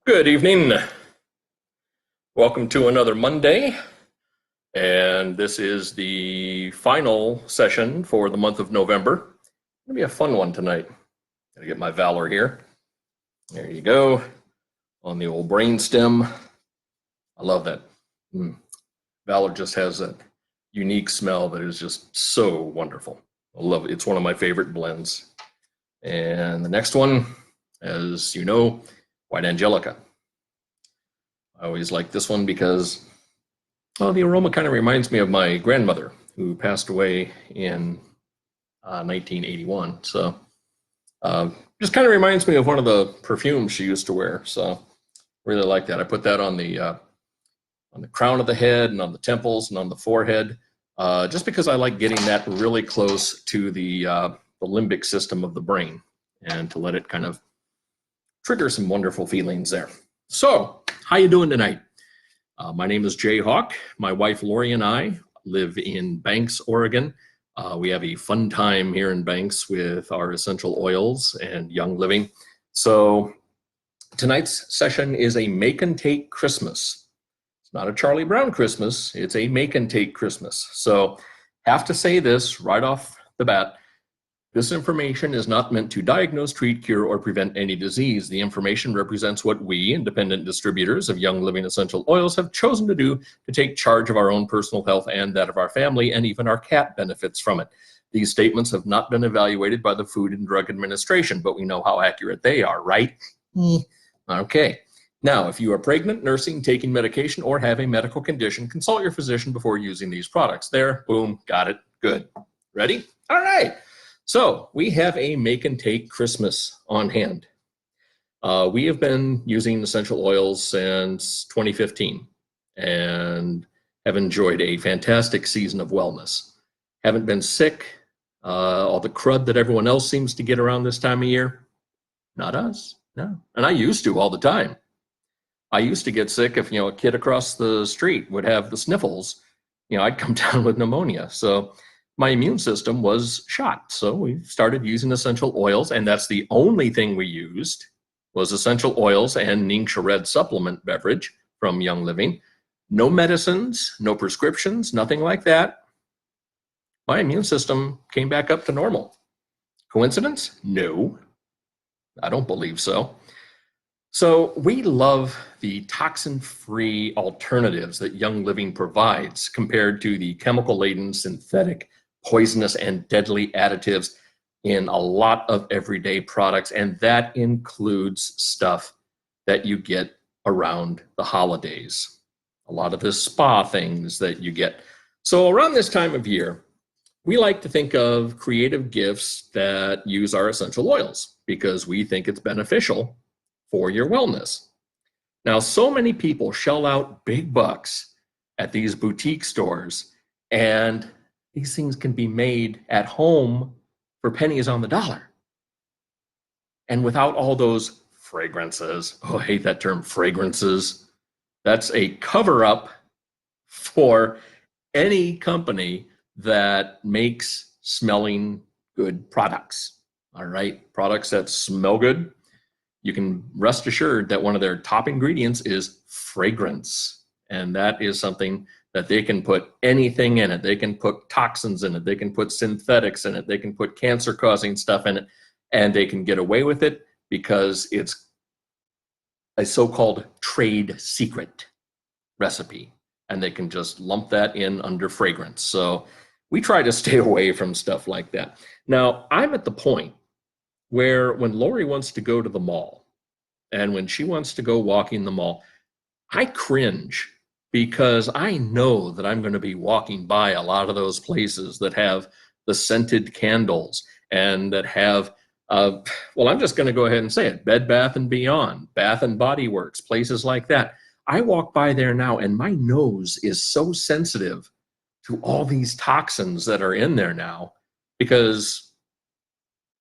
Good evening. Welcome to another Monday. And this is the final session for the month of November. It'll be a fun one tonight. Gotta get my Valor here. There you go. On the old brain stem. I love that. Valor just has that unique smell that is just so wonderful. I love it. It's one of my favorite blends. And the next one, as you know, White Angelica. I always like this one because, well, the aroma kind of reminds me of my grandmother who passed away in 1981. So just kind of reminds me of one of the perfumes she used to wear. So really like that. I put that on the crown of the head and on the temples and on the forehead, just because I like getting that really close to the limbic system of the brain and to let it kind of trigger some wonderful feelings there. So, how you doing tonight? My name is Jay Hawk. My wife Lori and I live in Banks, Oregon. We have a fun time here in Banks with our essential oils and Young Living. So, tonight's session is a make and take Christmas. It's not a Charlie Brown Christmas, it's a make and take Christmas. So, have to say this right off the bat. This information is not meant to diagnose, treat, cure, or prevent any disease. The information represents what we, independent distributors of Young Living essential oils, have chosen to do to take charge of our own personal health and that of our family, and even our cat benefits from it. These statements have not been evaluated by the Food and Drug Administration, but we know how accurate they are, right? Okay. Now, if you are pregnant, nursing, taking medication, or have a medical condition, consult your physician before using these products. There, boom, got it, good. Ready? All right. So we have a make and take Christmas on hand. We have been using essential oils since 2015 and have enjoyed a fantastic season of wellness. Haven't been sick. All the crud that everyone else seems to get around this time of year, not us, no. And I used to all the time. I used to get sick if, a kid across the street would have the sniffles, I'd come down with pneumonia. So my immune system was shot. So we started using essential oils, and that's the only thing we used was essential oils and Ningxia Red supplement beverage from Young Living. No medicines, no prescriptions, nothing like that. My immune system came back up to normal. Coincidence? No, I don't believe so. So we love the toxin-free alternatives that Young Living provides compared to the chemical-laden, synthetic, poisonous, and deadly additives in a lot of everyday products, and that includes stuff that you get around the holidays. A lot of the spa things that you get. So around this time of year, we like to think of creative gifts that use our essential oils because we think it's beneficial for your wellness. Now, so many people shell out big bucks at these boutique stores, and these things can be made at home for pennies on the dollar. And without all those fragrances, I hate that term, fragrances. That's a cover-up for any company that makes smelling good products. All right, products that smell good. You can rest assured that one of their top ingredients is fragrance. And that is something that they can put anything in it. They can put toxins in it. They can put synthetics in it. They can put cancer-causing stuff in it. And they can get away with it because it's a so-called trade secret recipe. And they can just lump that in under fragrance. So we try to stay away from stuff like that. Now, I'm at the point where when Lori wants to go to the mall and when she wants to go walking the mall, I cringe because I know that I'm going to be walking by a lot of those places that have the scented candles and that have, well, I'm just going to go ahead and say it, Bed Bath & Beyond, Bath & Body Works, places like that. I walk by there now and my nose is so sensitive to all these toxins that are in there now because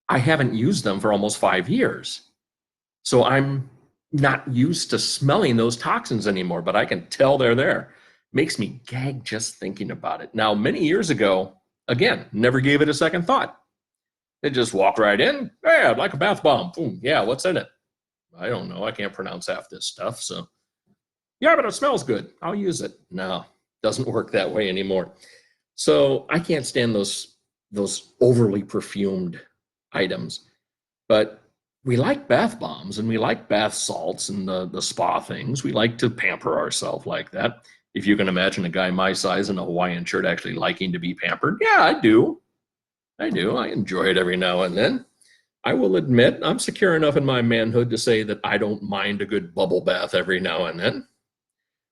I haven't used them for almost 5 years. So I'm not used to smelling those toxins anymore, but I can tell they're there. Makes me gag just thinking about it. Now, many years ago, again, never gave it a second thought. They just walked right in. Hey, I'd like a bath bomb. Boom. Yeah, what's in it? I don't know. I can't pronounce half this stuff. So, yeah, but it smells good. I'll use it. No, doesn't work that way anymore. So I can't stand those overly perfumed items. But we like bath bombs and we like bath salts and the spa things. We like to pamper ourselves like that. If you can imagine a guy my size in a Hawaiian shirt actually liking to be pampered, yeah, I do. I do. I enjoy it every now and then. I will admit I'm secure enough in my manhood to say that I don't mind a good bubble bath every now and then.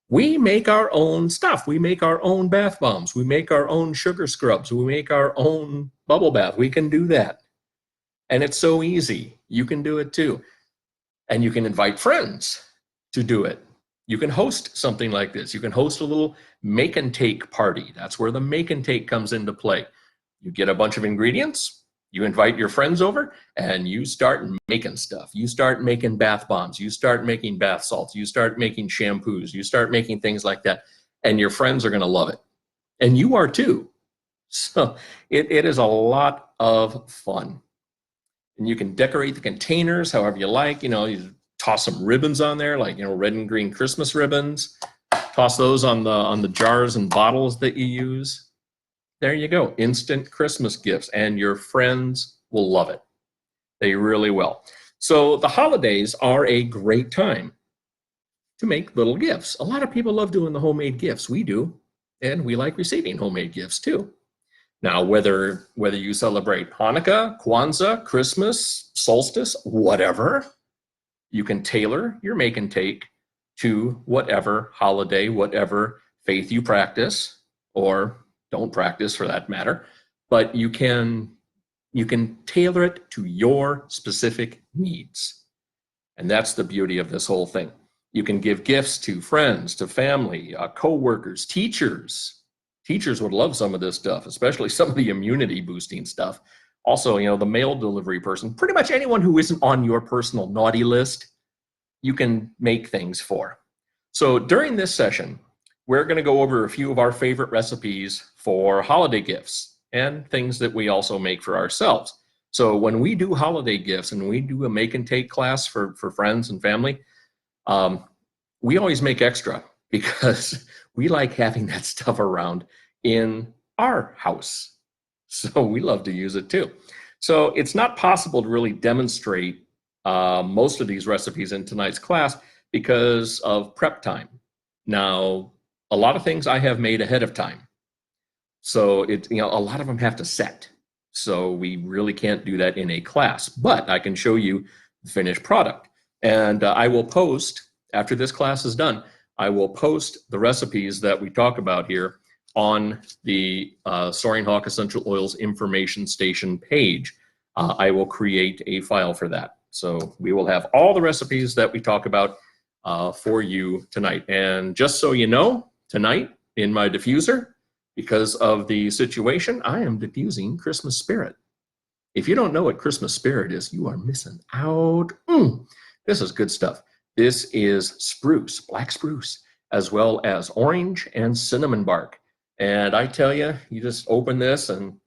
We make our own stuff. We make our own bath bombs. We make our own sugar scrubs. We make our own bubble bath. We can do that. And it's so easy. You can do it too. And you can invite friends to do it. You can host something like this. You can host a little make and take party. That's where the make and take comes into play. You get a bunch of ingredients, you invite your friends over, and you start making stuff. You start making bath bombs. You start making bath salts. You start making shampoos. You start making things like that. And your friends are going to love it. And you are too. So it is a lot of fun. And you can decorate the containers however you like. You know, you toss some ribbons on there, like, you know, red and green Christmas ribbons. Toss those on the jars and bottles that you use. There you go, instant Christmas gifts, and your friends will love it. They really will. So the holidays are a great time to make little gifts. A lot of people love doing the homemade gifts. We do, and we like receiving homemade gifts too. Now, whether you celebrate Hanukkah, Kwanzaa, Christmas, solstice, whatever, you can tailor your make and take to whatever holiday, whatever faith you practice, or don't practice for that matter, but you can tailor it to your specific needs. And that's the beauty of this whole thing. You can give gifts to friends, to family, co-workers, teachers. Teachers would love some of this stuff, especially some of the immunity boosting stuff. Also, you know, the mail delivery person, pretty much anyone who isn't on your personal naughty list, you can make things for. So during this session, we're going to go over a few of our favorite recipes for holiday gifts and things that we also make for ourselves. So when we do holiday gifts and we do a make and take class for friends and family, we always make extra because we like having that stuff around in our house. So we love to use it too. So it's not possible to really demonstrate most of these recipes in tonight's class because of prep time. Now, a lot of things I have made ahead of time. So a lot of them have to set. So we really can't do that in a class, but I can show you the finished product. And I will post, after this class is done, I will post the recipes that we talk about here on the Soaring Hawk Essential Oils Information Station page. I will create a file for that. So we will have all the recipes that we talk about for you tonight. And just so you know, tonight in my diffuser, because of the situation, I am diffusing Christmas Spirit. If you don't know what Christmas Spirit is, you are missing out. This is good stuff. This is spruce, black spruce, as well as orange and cinnamon bark. And I tell you, you just open this and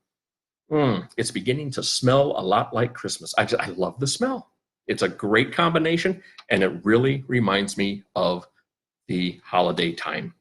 it's beginning to smell a lot like Christmas. I love the smell. It's a great combination, and it really reminds me of the holiday time.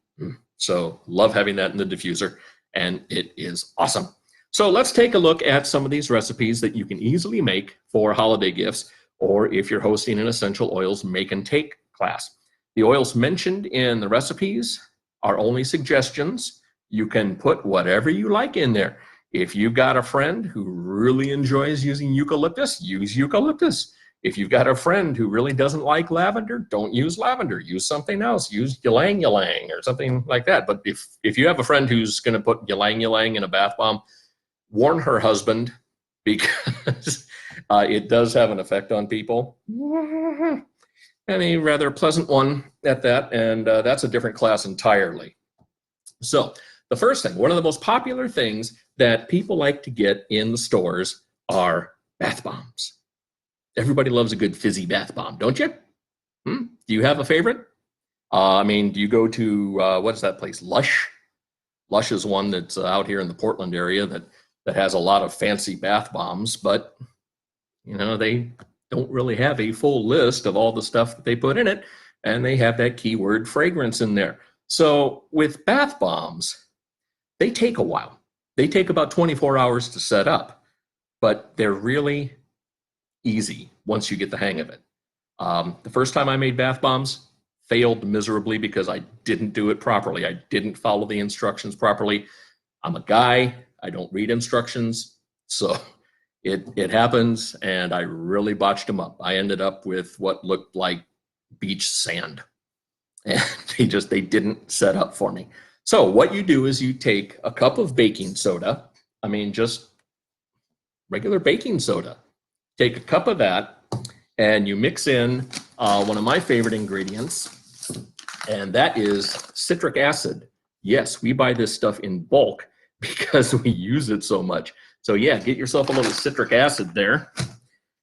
So love having that in the diffuser, and it is awesome. So let's take a look at some of these recipes that you can easily make for holiday gifts, or if you're hosting an essential oils make and take class. The oils mentioned in the recipes are only suggestions. You can put whatever you like in there. If you've got a friend who really enjoys using eucalyptus, use eucalyptus. If you've got a friend who really doesn't like lavender, don't use lavender. Use something else. Use ylang ylang or something like that. But if you have a friend who's going to put ylang ylang in a bath bomb, warn her husband, because it does have an effect on people. And a rather pleasant one at that. And that's a different class entirely. So the first thing, one of the most popular things that people like to get in the stores are bath bombs. Everybody loves a good fizzy bath bomb, don't you? Do you have a favorite? Do you go to, what is that place, Lush? Lush is one that's out here in the Portland area that has a lot of fancy bath bombs, but, you know, they don't really have a full list of all the stuff that they put in it, and they have that keyword fragrance in there. So with bath bombs, they take a while. They take about 24 hours to set up, but they're really easy once you get the hang of it. The first time I made bath bombs, failed miserably because I didn't do it properly. I didn't follow the instructions properly. I'm a guy, I don't read instructions, so it happens, and I really botched them up. I ended up with what looked like beach sand, and they didn't set up for me. So what you do is you take a cup of baking soda, I mean just regular baking soda. Take a cup of that, and you mix in one of my favorite ingredients, and that is citric acid. Yes, we buy this stuff in bulk because we use it so much. So yeah, get yourself a little citric acid there,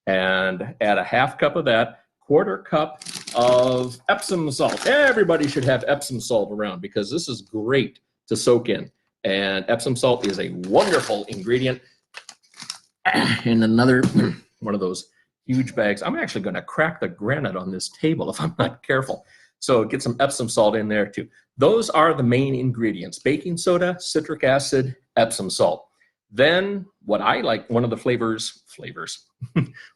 and add a half cup of that, quarter cup of Epsom salt. Everybody should have Epsom salt around because this is great to soak in. And Epsom salt is a wonderful ingredient. And another one of those huge bags. I'm actually going to crack the granite on this table if I'm not careful. So get some Epsom salt in there too. Those are the main ingredients: baking soda, citric acid, Epsom salt. Then what I like, one of the flavors,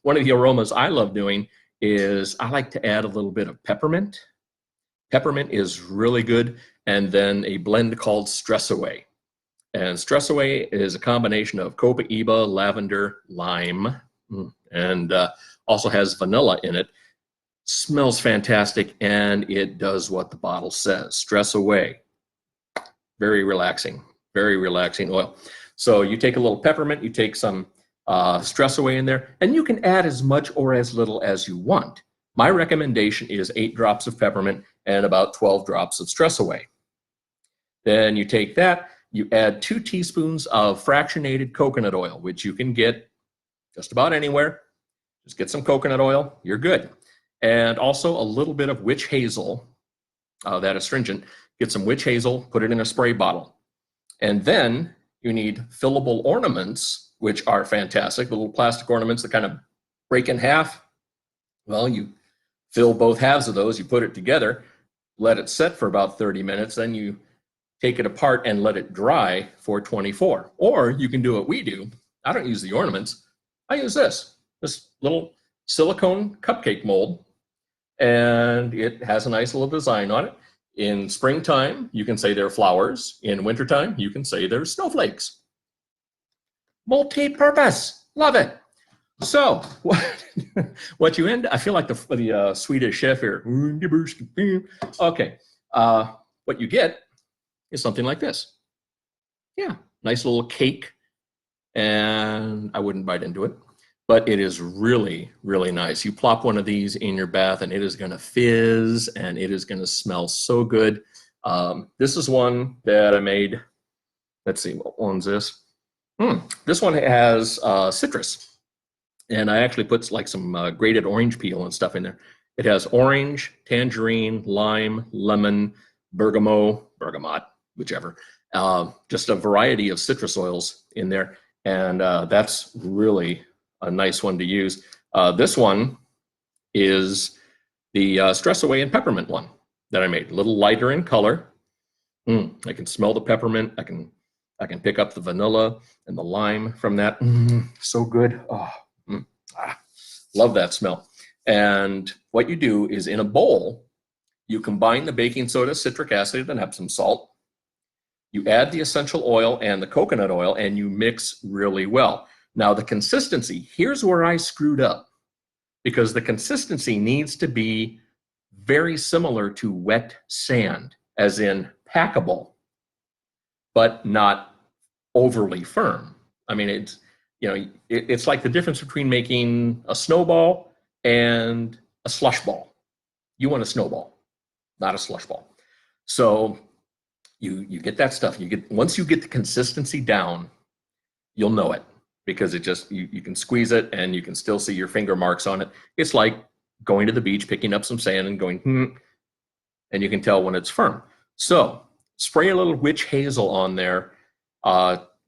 one of the aromas I love doing is I like to add a little bit of peppermint. Peppermint is really good. And then a blend called Stress Away. And Stress Away is a combination of copaíba, lavender, lime, and also has vanilla in it. Smells fantastic, and it does what the bottle says. Stress Away. Very relaxing oil. So you take a little peppermint, you take some Stress Away in there, and you can add as much or as little as you want. My recommendation is 8 drops of peppermint and about 12 drops of Stress Away. Then you take that, you add 2 teaspoons of fractionated coconut oil, which you can get just about anywhere. Just get some coconut oil, you're good. And also a little bit of Witch Hazel, that astringent. Get some Witch Hazel, put it in a spray bottle. And then you need fillable ornaments, which are fantastic, little plastic ornaments that kind of break in half. Well, you fill both halves of those, you put it together, let it set for about 30 minutes, then you take it apart and let it dry for 24. Or you can do what we do. I don't use the ornaments. I use this little silicone cupcake mold, and it has a nice little design on it. In springtime, you can say they're flowers. In wintertime, you can say they're snowflakes. Multi-purpose, love it. So what you end, I feel like the Swedish chef here. Okay, what you get is something like this. Yeah, nice little cake, and I wouldn't bite into it, but it is really, really nice. You plop one of these in your bath and it is gonna fizz and it is gonna smell so good. This is one that I made. Let's see, what one's this? This one has citrus. And I actually put like some grated orange peel and stuff in there. It has orange, tangerine, lime, lemon, bergamot, whichever. Just a variety of citrus oils in there. And that's really a nice one to use. This one is the Stress Away and Peppermint one that I made. A little lighter in color. I can smell the peppermint. I can pick up the vanilla and the lime from that. So good. Oh. Love that smell. And what you do is in a bowl, you combine the baking soda, citric acid, and Epsom salt. You add the essential oil and the coconut oil, and you mix really well. Now the consistency, here's where I screwed up, because the consistency needs to be very similar to wet sand, as in packable, but not overly firm. I mean, it's like the difference between making a snowball and a slush ball. You want a snowball, not a slush ball. So you get that stuff. Once you get the consistency down, you'll know it, because it just you can squeeze it and you can still see your finger marks on it. It's like going to the beach, picking up some sand and going, and you can tell when it's firm. So spray a little Witch Hazel on there.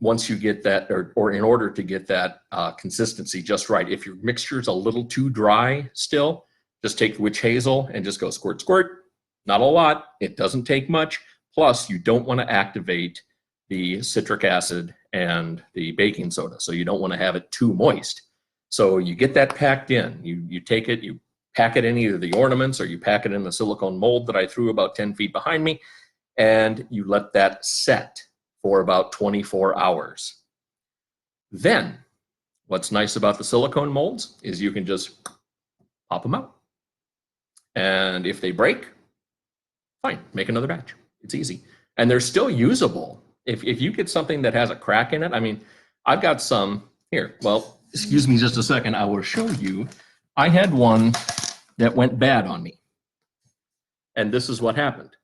once you get that, or in order to get that consistency just right, if your mixture is a little too dry still, just take Witch Hazel and just go squirt, squirt. Not a lot. It doesn't take much. Plus, you don't want to activate the citric acid and the baking soda, so you don't want to have it too moist. So you get that packed in. You take it, you pack it in either the ornaments or you pack it in the silicone mold that I threw about 10 feet behind me, and you let that set for about 24 hours. Then, what's nice about the silicone molds is you can just pop them out. And if they break, fine, make another batch. It's easy. And they're still usable. If you get something that has a crack in it, I mean, I've got some here. Well, excuse me just a second. I will show you. I had one that went bad on me. And this is what happened.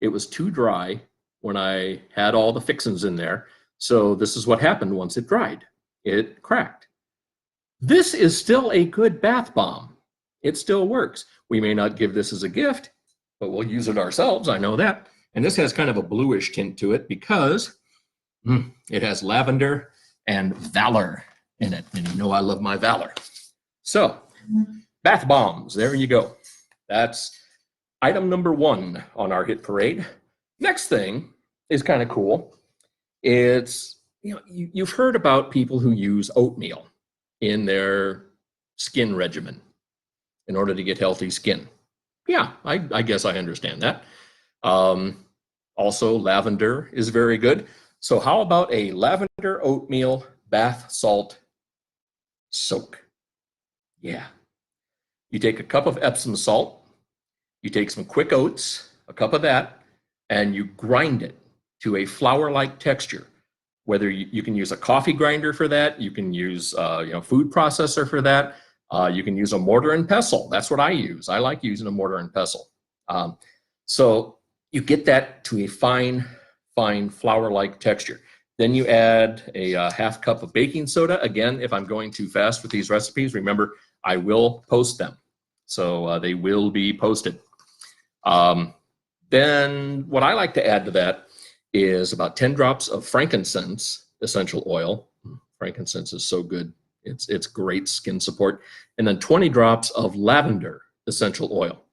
It was too dry when I had all the fixings in there. So this is what happened once it dried. It cracked. This is still a good bath bomb. It still works. We may not give this as a gift, but we'll use it ourselves. I know that. And this has kind of a bluish tint to it because it has lavender and valor in it. And you know I love my valor. So, bath bombs, there you go. That's item number 1 on our hit parade. Next thing is kind of cool. It's, you've heard about people who use oatmeal in their skin regimen in order to get healthy skin. Yeah, I guess I understand that. Also, lavender is very good. So how about a lavender oatmeal bath salt soak? Yeah. You take a cup of Epsom salt, you take some quick oats, a cup of that, and you grind it to a flour-like texture. Whether you can use a coffee grinder for that, you can use food processor for that, you can use a mortar and pestle. That's what I use. I like using a mortar and pestle. So you get that to a fine flour-like texture. Then you add a half cup of baking soda. Again, if I'm going too fast with these recipes, remember, I will post them. So they will be posted. Then what I like to add to that is about 10 drops of frankincense essential oil. Frankincense is so good. It's great skin support. And then 20 drops of lavender essential oil.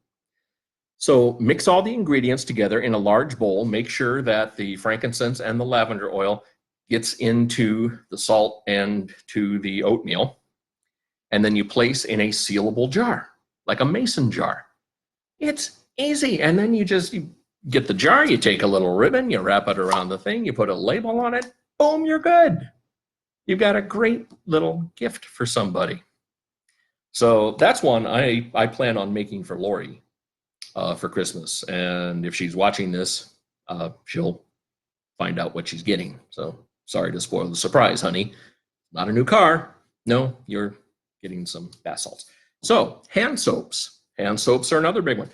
So mix all the ingredients together in a large bowl. Make sure that the frankincense and the lavender oil gets into the salt and to the oatmeal. And then you place in a sealable jar, like a mason jar. It's easy. And then you get the jar, you take a little ribbon, you wrap it around the thing, you put a label on it, boom, you're good. You've got a great little gift for somebody. So that's one I plan on making for Lori for Christmas. And if she's watching this, she'll find out what she's getting. So sorry to spoil the surprise, honey. Not a new car. No, you're getting some bath salts. So hand soaps. Hand soaps are another big one.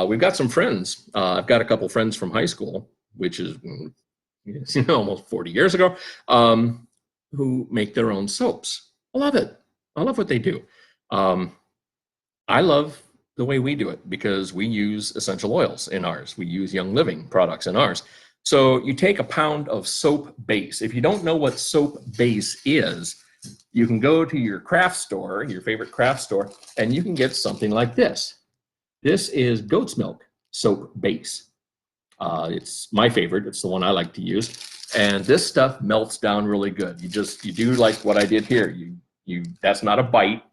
We've got some friends. I've got a couple friends from high school, which is almost 40 years ago, who make their own soaps. I love it. I love what they do. I love the way we do it because we use essential oils in ours. We use Young Living products in ours. So you take a pound of soap base. If you don't know what soap base is, you can go to your craft store, your favorite craft store, and you can get something like this. This is goat's milk soap base. It's my favorite. It's the one I like to use. And this stuff melts down really good. You do like what I did here. That's not a bite.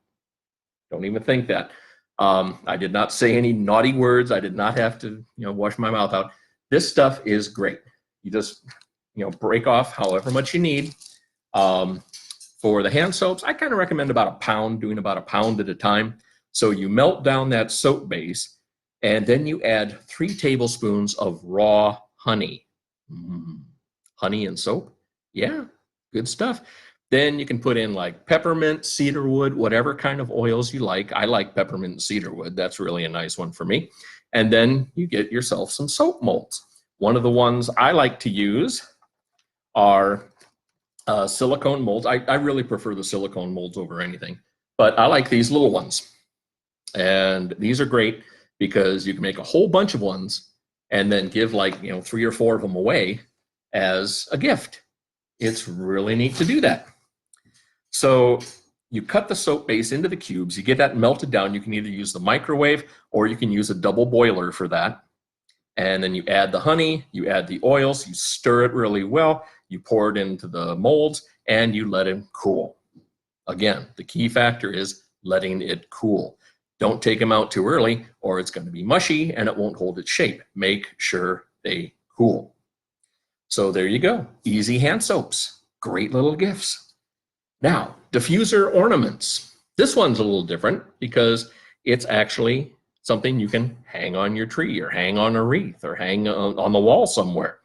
Don't even think that. I did not say any naughty words. I did not have to, wash my mouth out. This stuff is great. You just, break off however much you need. For the hand soaps, I kind of recommend about a pound, doing about a pound at a time. So you melt down that soap base, and then you add 3 tablespoons of raw honey. Honey and soap? Yeah, good stuff. Then you can put in like peppermint, cedarwood, whatever kind of oils you like. I like peppermint and cedarwood. That's really a nice one for me. And then you get yourself some soap molds. One of the ones I like to use are silicone molds. I really prefer the silicone molds over anything, but I like these little ones. And these are great because you can make a whole bunch of ones and then give 3 or 4 of them away as a gift. It's really neat to do that. So you cut the soap base into the cubes, you get that melted down. You can either use the microwave or you can use a double boiler for that. And then you add the honey, you add the oils, you stir it really well, you pour it into the molds, and you let it cool. Again, the key factor is letting it cool. Don't take them out too early or it's going to be mushy and it won't hold its shape. Make sure they cool. So there you go. Easy hand soaps. Great little gifts. Now, diffuser ornaments. This one's a little different because it's actually something you can hang on your tree or hang on a wreath or hang on the wall somewhere.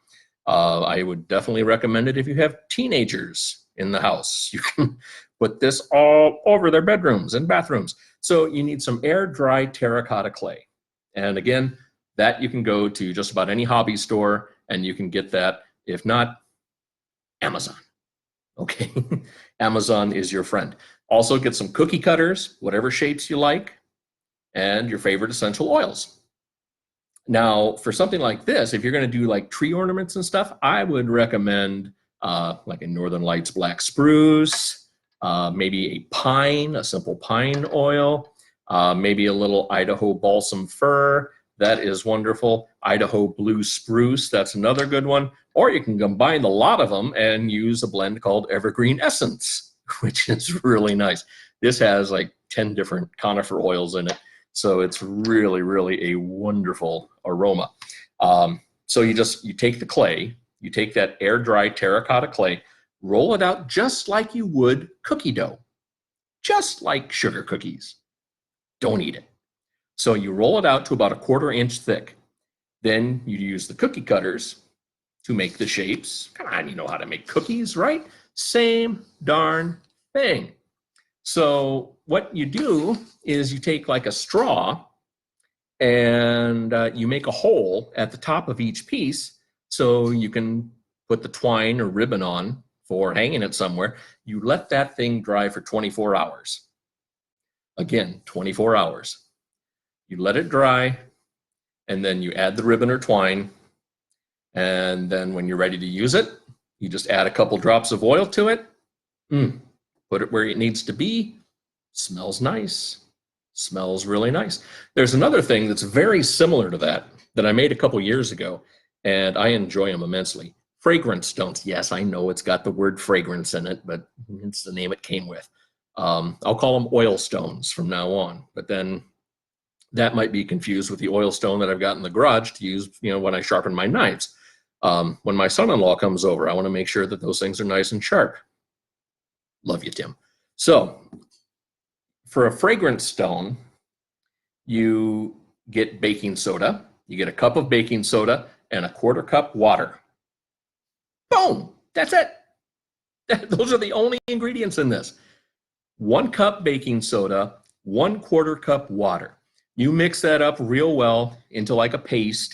I would definitely recommend it if you have teenagers in the house. You can put this all over their bedrooms and bathrooms. So you need some air dry terracotta clay. And again, that you can go to just about any hobby store and you can get that. If not, Amazon. Okay, Amazon is your friend. Also get some cookie cutters, whatever shapes you like, and your favorite essential oils. Now, for something like this, if you're going to do like tree ornaments and stuff, I would recommend like a Northern Lights black spruce, maybe a pine, a simple pine oil, maybe a little Idaho balsam fir. That is wonderful. Idaho blue spruce, that's another good one. Or you can combine a lot of them and use a blend called Evergreen Essence, which is really nice. This has like 10 different conifer oils in it. So it's really, really a wonderful aroma. So you take the clay, you take that air dry terracotta clay, roll it out just like you would cookie dough, just like sugar cookies. Don't eat it. So you roll it out to about 1/4 inch thick. Then you use the cookie cutters to make the shapes. Come on, you know how to make cookies, right? Same darn thing. So what you do is you take like a straw and you make a hole at the top of each piece so you can put the twine or ribbon on for hanging it somewhere. You let that thing dry for 24 hours. Again, 24 hours. You let it dry, and then you add the ribbon or twine, and then when you're ready to use it, you just add a couple drops of oil to it, put it where it needs to be, smells nice, smells really nice. There's another thing that's very similar to that I made a couple years ago, and I enjoy them immensely. Fragrance stones. Yes, I know it's got the word fragrance in it, but it's the name it came with. I'll call them oil stones from now on, but then that might be confused with the oil stone that I've got in the garage to use, when I sharpen my knives. When my son-in-law comes over, I want to make sure that those things are nice and sharp. Love you, Tim. So for a fragrance stone, you get baking soda. You get a cup of baking soda and a 1/4 cup water. Boom, that's it. Those are the only ingredients in this. 1 cup baking soda, 1/4 cup water. You mix that up real well into like a paste,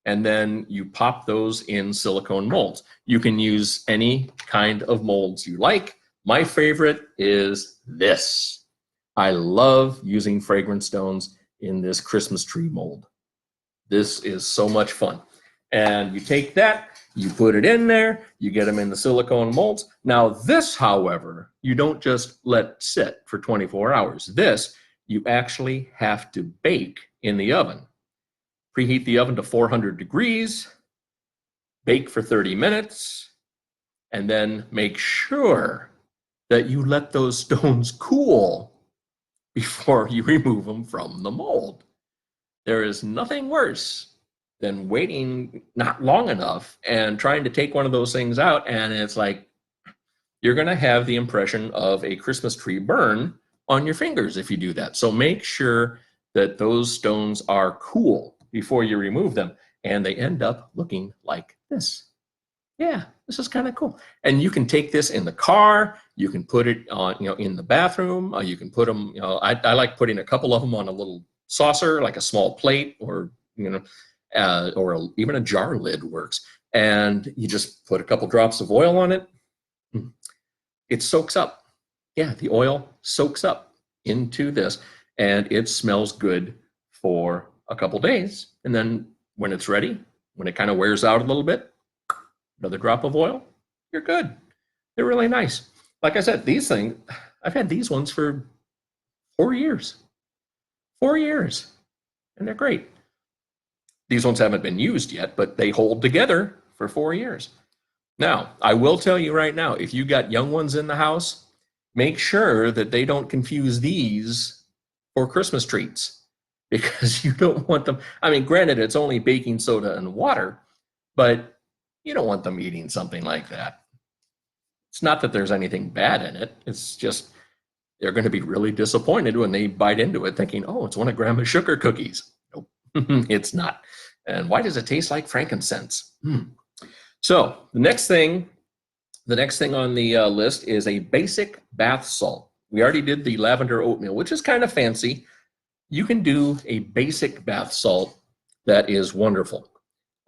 and then you pop those in silicone molds. You can use any kind of molds you like. My favorite is this. I love using fragrance stones in this Christmas tree mold. This is so much fun. And you take that, you put it in there, you get them in the silicone molds. Now this, however, you don't just let sit for 24 hours. This, you actually have to bake in the oven. Preheat the oven to 400 degrees, bake for 30 minutes, and then make sure that you let those stones cool before you remove them from the mold. There is nothing worse than waiting not long enough and trying to take one of those things out, and it's like you're going to have the impression of a Christmas tree burn on your fingers if you do that. So make sure that those stones are cool before you remove them, and they end up looking like this. Yeah, this is kind of cool. And you can take this in the car, you can put it on, in the bathroom, you can put them, I like putting a couple of them on a little saucer, like a small plate, or, even a jar lid works. And you just put a couple drops of oil on it. It soaks up. Yeah, the oil soaks up into this, and it smells good for a couple days. And then when it's ready, when it kind of wears out a little bit, another drop of oil, you're good. They're really nice. Like I said, these things, I've had these ones for 4 years. 4 years. And they're great. These ones haven't been used yet, but they hold together for 4 years. Now, I will tell you right now, if you got young ones in the house, make sure that they don't confuse these for Christmas treats, because you don't want them. I mean, granted, it's only baking soda and water, but you don't want them eating something like that. It's not that there's anything bad in it. It's just they're going to be really disappointed when they bite into it thinking, oh, it's one of Grandma's sugar cookies. Nope, it's not. And why does it taste like frankincense? So the next thing on the list is a basic bath salt. We already did the lavender oatmeal, which is kind of fancy. You can do a basic bath salt that is wonderful.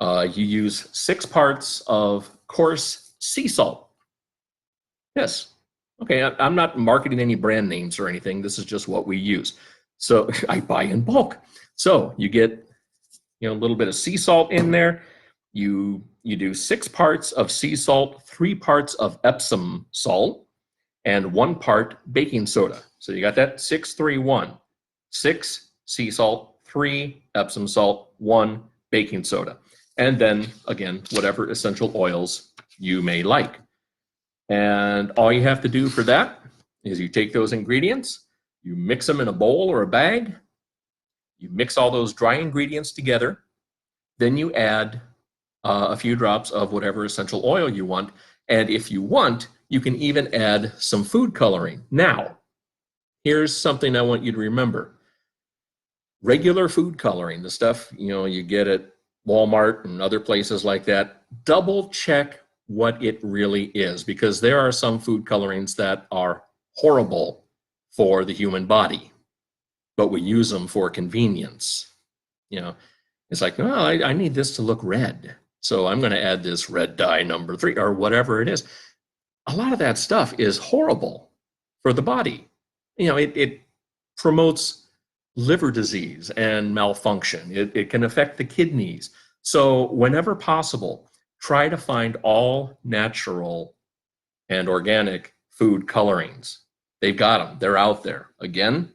You use 6 parts of coarse sea salt. Yes. Okay, I'm not marketing any brand names or anything. This is just what we use. So I buy in bulk. So you get, a little bit of sea salt in there. You do 6 parts of sea salt, 3 parts of Epsom salt, and 1 part baking soda. So you got that 6, 3, 1. 6 sea salt, 3 Epsom salt, 1 baking soda. And then again, whatever essential oils you may like. And all you have to do for that is you take those ingredients, you mix them in a bowl or a bag, you mix all those dry ingredients together, then you add a few drops of whatever essential oil you want. And if you want, you can even add some food coloring. Now, here's something I want you to remember. Regular food coloring, the stuff you get at Walmart and other places like that, double check what it really is, because there are some food colorings that are horrible for the human body, but we use them for convenience. It's like, oh, I need this to look red, so I'm going to add this red dye number 3 or whatever it is. A lot of that stuff is horrible for the body. It promotes liver disease and malfunction. It can affect the kidneys. So whenever possible, try to find all natural and organic food colorings. They've got them. They're out there. Again,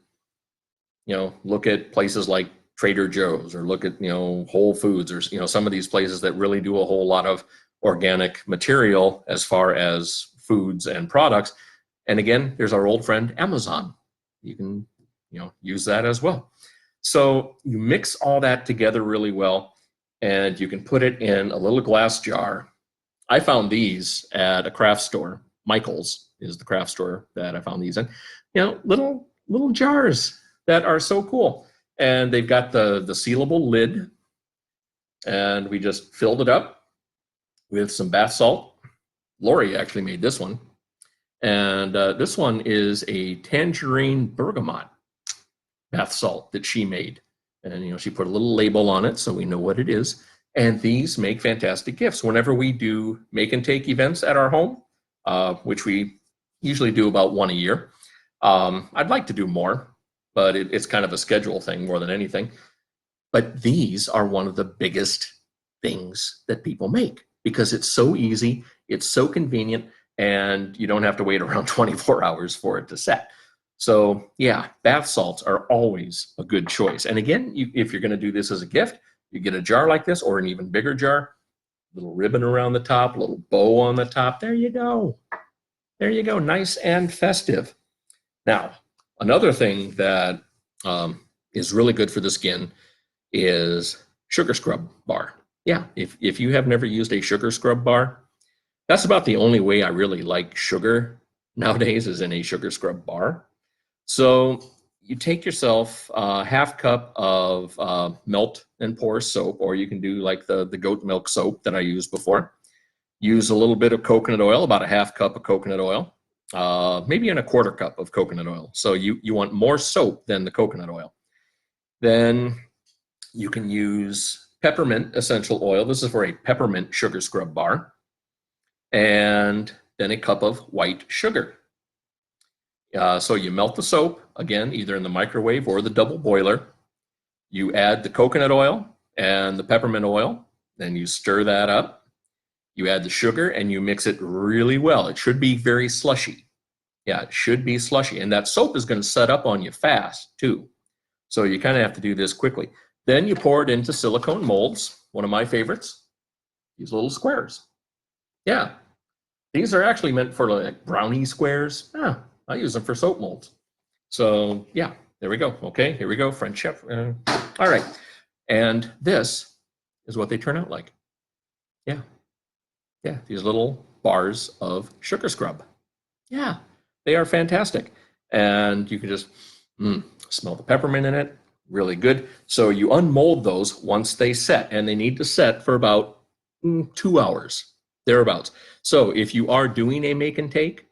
look at places like Trader Joe's, or look at, Whole Foods, or, some of these places that really do a whole lot of organic material as far as foods and products. And again, there's our old friend Amazon. You can, use that as well. So you mix all that together really well, and you can put it in a little glass jar. I found these at a craft store. Michael's is the craft store that I found these in. Little jars that are so cool. And they've got the sealable lid. And we just filled it up with some bath salt. Lori actually made this one. And this one is a tangerine bergamot bath salt that she made. And, she put a little label on it so we know what it is. And these make fantastic gifts. Whenever we do make and take events at our home, which we usually do about 1 a year, I'd like to do more, but it's kind of a schedule thing more than anything. But these are one of the biggest things that people make, because it's so easy, it's so convenient, and you don't have to wait around 24 hours for it to set. So yeah, bath salts are always a good choice. And again, if you're going to do this as a gift, you get a jar like this, or an even bigger jar, little ribbon around the top, little bow on the top. There you go. There you go. Nice and festive. Now, another thing that is really good for the skin is sugar scrub bar. Yeah, if you have never used a sugar scrub bar, that's about the only way I really like sugar nowadays, is in a sugar scrub bar. So you take yourself a half cup of melt and pour soap, or you can do like the goat milk soap that I used before. Use a little bit of coconut oil, about a half cup of coconut oil, maybe in a quarter cup of coconut oil. So you want more soap than the coconut oil. Then you can use peppermint essential oil. This is for a peppermint sugar scrub bar. And then a cup of white sugar. So you melt the soap, again, either in the microwave or the double boiler. You add the coconut oil and the peppermint oil, then you stir that up. You add the sugar and you mix it really well. It should be very slushy. Yeah, it should be slushy. And that soap is going to set up on you fast too. So you kind of have to do this quickly. Then you pour it into silicone molds, one of my favorites, these little squares. Yeah, these are actually meant for like brownie squares. Yeah, I use them for soap molds. So yeah, there we go. Okay, here we go, French chef. All right, and this is what they turn out like. Yeah, yeah, these little bars of sugar scrub. Yeah, they are fantastic. And you can just smell the peppermint in it, really good. So you unmold those once they set, and they need to set for about 2 hours, thereabouts. So if you are doing a make and take,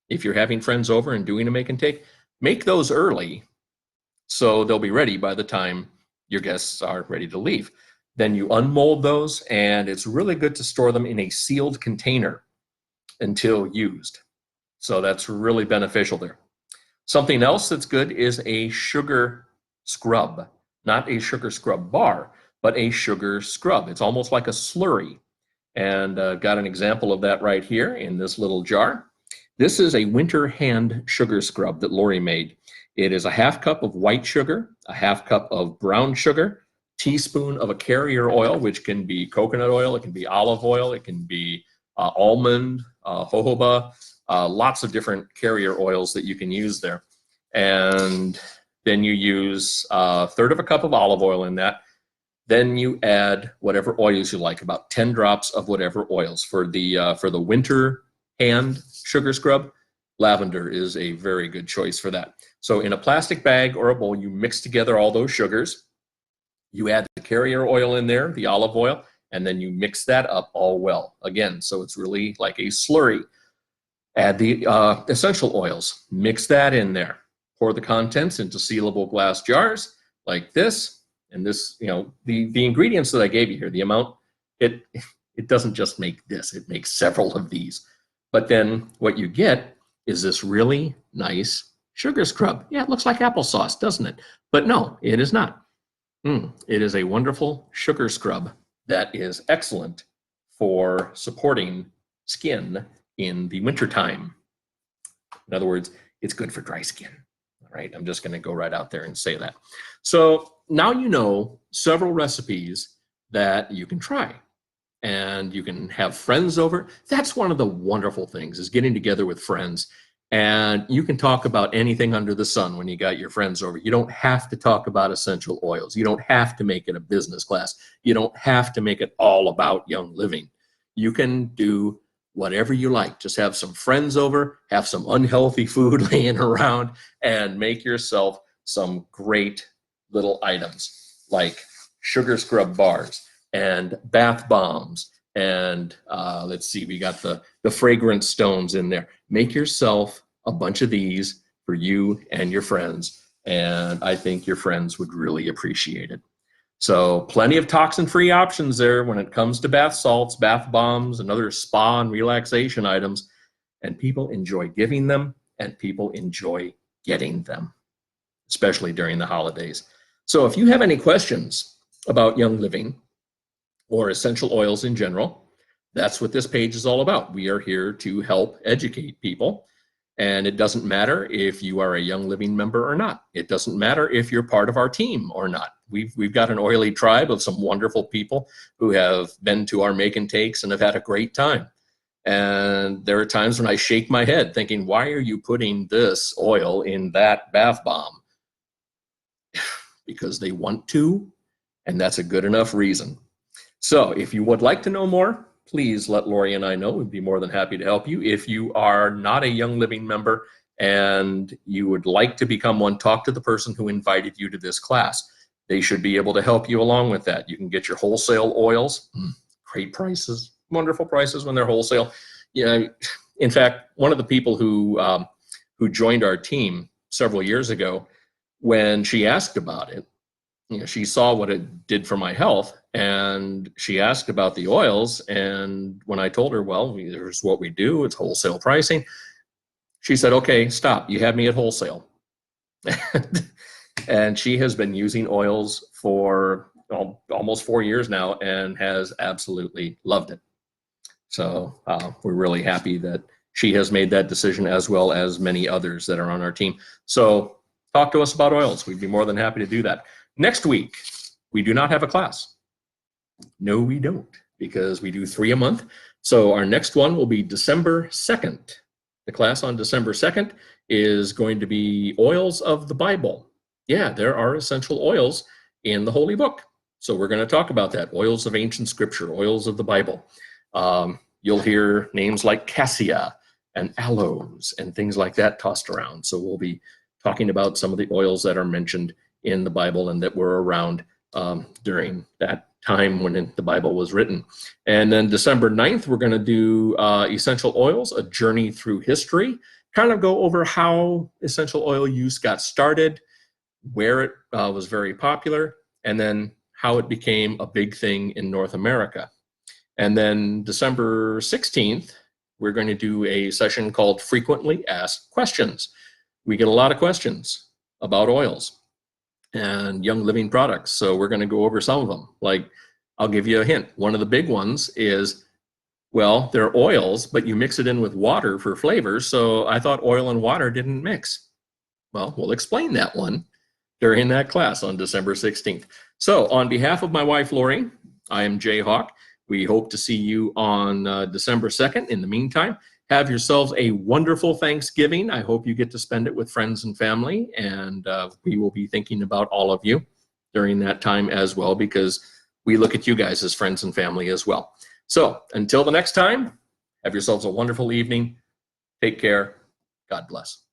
if you're having friends over and doing a make and take, make those early so they'll be ready by the time your guests are ready to leave. Then you unmold those, and it's really good to store them in a sealed container until used. So that's really beneficial there. Something else that's good is a sugar scrub, not a sugar scrub bar, but a sugar scrub. It's almost like a slurry. And got an example of that right here in this little jar. This is a winter hand sugar scrub that Lori made. It is a half cup of white sugar, a half cup of brown sugar, teaspoon of a carrier oil, which can be coconut oil, it can be olive oil, it can be almond, jojoba, lots of different carrier oils that you can use there. And then you use a third of a cup of olive oil in that. Then you add whatever oils you like, about 10 drops of whatever oils. For the winter hand sugar scrub, lavender is a very good choice for that. So in a plastic bag or a bowl, you mix together all those sugars. You add the carrier oil in there, the olive oil, and then you mix that up all well. Again, so it's really like a slurry. Add the essential oils, mix that in there. Pour the contents into sealable glass jars like this. And this, you know, the ingredients that I gave you here, the amount, it doesn't just make this, it makes several of these. But then what you get is this really nice sugar scrub. Yeah, it looks like applesauce, doesn't it? But no, it is not. It is a wonderful sugar scrub that is excellent for supporting skin in the wintertime. In other words, it's good for dry skin. All right, I'm just going to go right out there and say that. So now you know several recipes that you can try, and you can have friends over. That's one of the wonderful things, is getting together with friends, and you can talk about anything under the sun when you got your friends over. You don't have to talk about essential oils. You don't have to make it a business class. You don't have to make it all about Young Living. You can do whatever you like. Just have some friends over, have some unhealthy food laying around, and make yourself some great little items like sugar scrub bars and bath bombs. And let's see, we got the fragrance stones in there. Make yourself a bunch of these for you and your friends. And I think your friends would really appreciate it. So plenty of toxin-free options there when it comes to bath salts, bath bombs, and other spa and relaxation items. And people enjoy giving them, and people enjoy getting them, especially during the holidays. So if you have any questions about Young Living or essential oils in general, that's what this page is all about. We are here to help educate people. And it doesn't matter if you are a Young Living member or not. It doesn't matter if you're part of our team or not. We've got an oily tribe of some wonderful people who have been to our make and takes and have had a great time. And there are times when I shake my head thinking, why are you putting this oil in that bath bomb? Because they want to, and that's a good enough reason. So if you would like to know more, please let Lori and I know. We'd be more than happy to help you. If you are not a Young Living member and you would like to become one, talk to the person who invited you to this class. They should be able to help you along with that. You can get your wholesale oils, great prices, wonderful prices when they're wholesale. You know, in fact, one of the people who joined our team several years ago, when she asked about it, you know, she saw what it did for my health, and she asked about the oils. And when I told her, well, here's what we do, it's wholesale pricing, she said, okay, stop, you had me at wholesale. And she has been using oils for almost 4 years now and has absolutely loved it. So we're really happy that she has made that decision, as well as many others that are on our team. So talk to us about oils. We'd be more than happy to do that. Next week, we do not have a class. No, we don't, because we do 3 a month. So our next one will be December 2nd. The class on December 2nd is going to be Oils of the Bible. Yeah, there are essential oils in the Holy Book. So we're going to talk about that. Oils of ancient scripture, oils of the Bible. You'll hear names like cassia and aloes and things like that tossed around. So we'll be talking about some of the oils that are mentioned in the Bible and that were around during that time when the Bible was written. And then December 9th, we're going to do essential oils, a journey through history, kind of go over how essential oil use got started, where it was very popular, and then how it became a big thing in North America. And then December 16th, we're going to do a session called Frequently Asked Questions. We get a lot of questions about oils and Young Living products. So we're going to go over some of them. Like, I'll give you a hint. One of the big ones is, well, they're oils, but you mix it in with water for flavor. So I thought oil and water didn't mix. Well, we'll explain that one during that class on December 16th. So on behalf of my wife, Lori, I am Jay Hawk. We hope to see you on December 2nd. In the meantime, have yourselves a wonderful Thanksgiving. I hope you get to spend it with friends and family, and we will be thinking about all of you during that time as well, because we look at you guys as friends and family as well. So until the next time, have yourselves a wonderful evening. Take care. God bless.